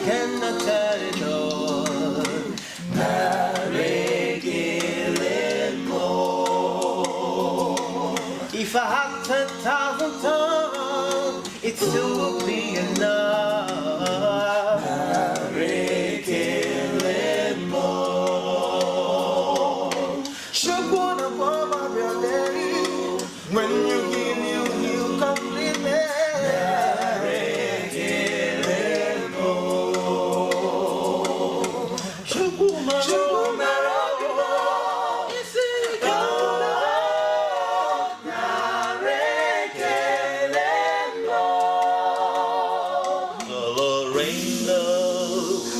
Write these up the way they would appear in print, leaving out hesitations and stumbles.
If I had 10,000 tongues, it still would be enough. When you give, you heal completely.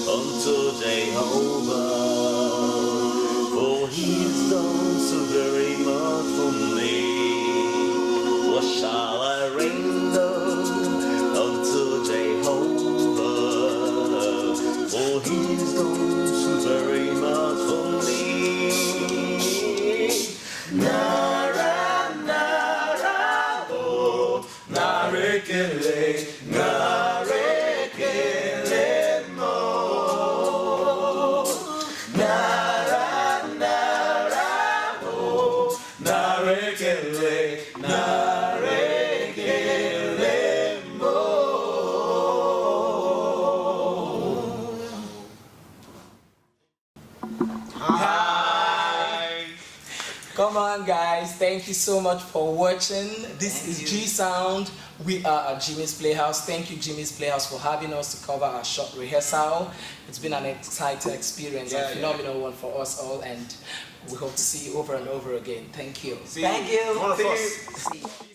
Unto Jehovah, for He's done so very much for me. What shall I render unto Jehovah, for He's done so very much for me. Nara, nara, oh, narekele, narekele. Hi! Come on guys, thank you so much for watching. This is G Sound. We are at Jimmy's Playhouse. Thank you Jimmy's Playhouse for having us to cover our short rehearsal. It's been an exciting experience, a phenomenal one for us all, and we hope to see you over and over again. Thank you. Thank you. See you.